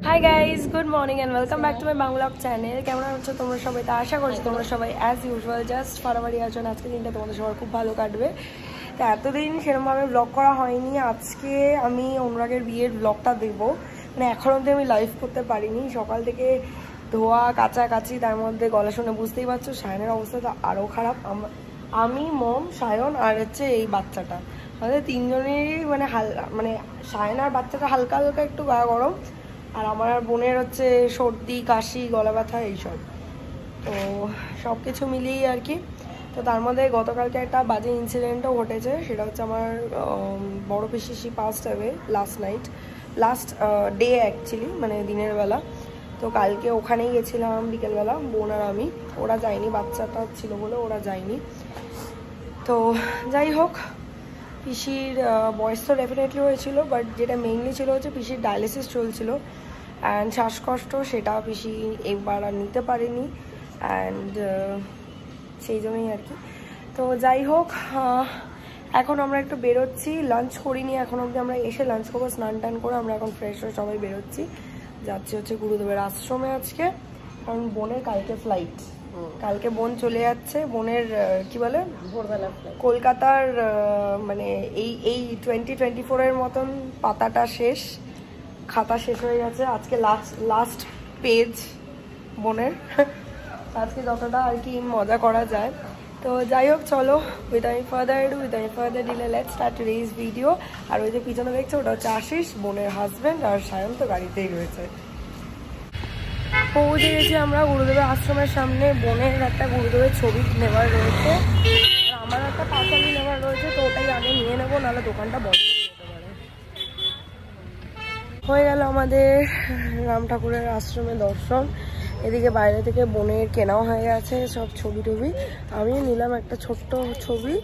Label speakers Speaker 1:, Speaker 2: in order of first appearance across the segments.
Speaker 1: Hi guys, good morning and welcome back to my Bangla channel. কেমন আছো তোমরা সবাই? তা আশা করছি তোমরা সবাই অ্যাজ ইউজুয়াল জাস্ট ফাটাফাটি আছো। আজকে দিনটা তোমাদের সবার খুব ভালো কাটবে। তো এতদিন সেরকমভাবে ব্লগ করা হয়নি। আজকে আমি অনুরাগের বিয়ের ব্লগটা দেবো। মানে এখন অবধি আমি লাইভ করতে পারিনি। সকাল থেকে ধোয়া কাচাকাচি, তার মধ্যে গলা শুনে বুঝতেই পারছো সায়নের অবস্থা তো আরও খারাপ। আমি, মম, সায়ন আর হচ্ছে এই বাচ্চাটা, আমাদের তিনজনেরই মানে সায়ন আর বাচ্চাটা হালকা হালকা একটু গা গরম, আর আমার আর বোনের হচ্ছে সর্দি, কাশি, গলা ব্যথা এইসব। তো সব কিছু মিলিয়েই আর কি। তো তার মধ্যে গতকালকে একটা বাজে ইনসিডেন্টও ঘটেছে। সেটা হচ্ছে আমার বড় পিসি passed away last day actually, মানে দিনের বেলা। তো কালকে ওখানেই গেছিলাম বিকেলবেলা, বোন আর আমি। ওরা যায়নি, বাচ্চাটা ছিল বলে ওরা যায়নি। তো যাই হোক, পিসির বয়স তো ডেফিনেটলি হয়েছিল, বাট যেটা মেইনলি ছিল হচ্ছে পিসির ডায়ালিসিস চলছিল অ্যান্ড শ্বাসকষ্ট, সেটা পিসি এবার আর নিতে পারেনি অ্যান্ড সেই জন্যই আর কি। তো যাই হোক, এখন আমরা একটু বেরোচ্ছি, লাঞ্চ করিনি এখন অবধি। আমরা এসে লাঞ্চ করবো, স্নান টান করে আমরা এখন ফ্রেশ হয়ে সবাই বেরোচ্ছি। যাচ্ছি হচ্ছে গুরুদেবের আশ্রমে আজকে, কারণ বোনের কালকে ফ্লাইট। কালকে বোন চলে যাচ্ছে। বোনের কি বলে, ভোরবেলা কলকাতার মানে এই 2024-এর মতন পাতাটা শেষ, খাতা শেষ হয়ে গেছে। আজকে লাস্ট পেজ বোনের। আজকে যতটা আর কি মজা করা যায়। তো যাই হোক, চলো without further delay let's start today's video. আর ওই যে পিছনে দেখছো, ওটা হচ্ছে আশিস, বোনের হাজব্যান্ড, আর সায়ন তো গাড়িতেই রয়েছে। পৌঁছে গেছি আমরা গুরুদেবের আশ্রমের সামনে। বোনের একটা গুরুদেবের ছবি নেওয়ার রয়েছে, আর আমার একটা পাঁচালি নেওয়ার রয়েছে। তো ওটাই আগে নিয়ে নেবো, নাহলে দোকানটা বন্ধ হয়ে যেতে পারে। হয়ে গেল আমাদের রাম ঠাকুরের আশ্রমে দর্শন। এদিকে বাইরে থেকে বোনের কেনাও হয়ে গেছে সব ছবি টবি। আমি নিলাম একটা ছোট্ট ছবি,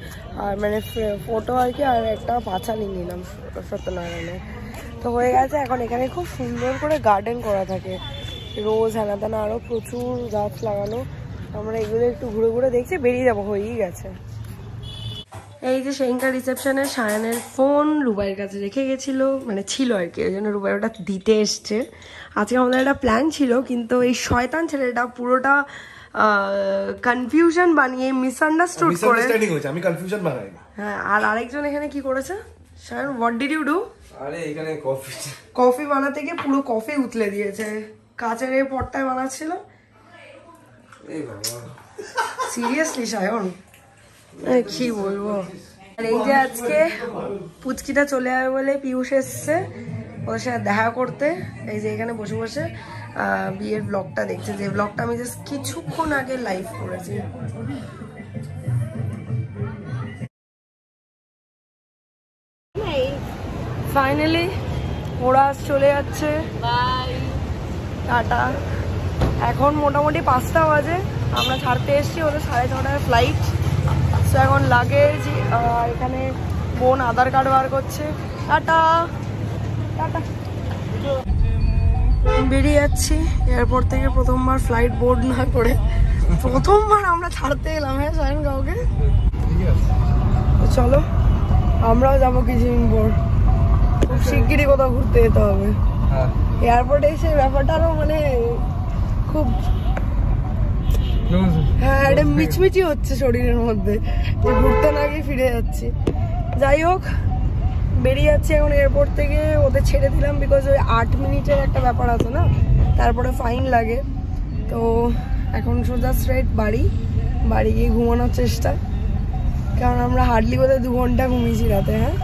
Speaker 1: আর মানে ফটো আর কি, আর একটা পাঁচালি নিলাম সত্যনারায়ণের। তো হয়ে গেছে। এখন এখানে খুব সুন্দর করে গার্ডেন করা থাকে, রোজ হেনা তেনা আরও প্রচুর গাছ লাগানো। আমরা এগুলো একটু ঘুরে ঘুরে দেখছি, বেরিয়ে যাবো, হয়েই গেছে। এই যে সেখানকার রিসেপশনে সায়নের ফোন রুবাইয়ের কাছে রেখে গেছিল, মানে ছিল আর কি, ওই জন্য রুবাই ওটা দিতে এসছে। আজকে আমাদের একটা প্ল্যান ছিল, কিন্তু এই শয়তান ছেলেটা পুরোটা কনফিউশন বানিয়ে মিসআন্ডারস্টুড করে।
Speaker 2: আমি কনফিউশন বানাই।
Speaker 1: হ্যাঁ, আর আরেকজন এখানে কি করেছে, Sayan what did you do?
Speaker 2: আরে এখানে
Speaker 1: কফি বানাতে গিয়ে পুরো কফি উতলে দিয়েছে। কাচের এই পটটায় বানাচ্ছিল।
Speaker 2: এই বাবা,
Speaker 1: সিরিয়াসলি সায়ন, কি বলবো। আর এই যে আজকে পুচকিটা চলে যাবে বলে পিয়ুষ এসছে ওদের সাথে দেখা করতে। এই যে এখানে বসে বসে বিয়ের ব্লগটা দেখছে, যে ব্লগটা আমি জাস্ট কিছুক্ষণ আগে লাইভ করেছি। ফাইনালি ওরা চলে যাচ্ছে, বাই টাটা। এখন মোটামুটি 5টা বাজে, আমরা ছাড়তে এসেছি, ওদের 6:30টায় ফ্লাইট। তো এখন লাগেজ, এখানে বোন আধার কার্ড বার করছে। টাটা টাটা, বেরিয়ে যাচ্ছি এয়ারপোর্ট থেকে। প্রথমবার ফ্লাইট বোর্ড না করে প্রথমবার আমরা ছাড়তে এলাম। হ্যাঁ সায়ন, কাউকে চলো আমরাও যাবো কিছুদিন পর। খুব শিগগিরই কোথাও ঘুরতে যেতে হবে। এয়ারপোর্টে এসে ব্যাপারটা আরো মানে খুব, হ্যাঁ এটা মিচমিচি হচ্ছে শরীরের মধ্যে, যে ঘুরতে না গিয়ে ফিরে যাচ্ছি। যাই হোক, বেরিয়ে যাচ্ছি এখন এয়ারপোর্ট থেকে। ওদের ছেড়ে দিলাম, বিকজ ওই 8 মিনিটের একটা ব্যাপার আছে না, তারপরে ফাইন লাগে। তো এখন সোজা স্ট্রেট বাড়ি গিয়ে ঘুমানোর চেষ্টা, কারণ আমরা হার্ডলি বোধহয় 2 ঘন্টা ঘুমিয়েছি রাতে। হ্যাঁ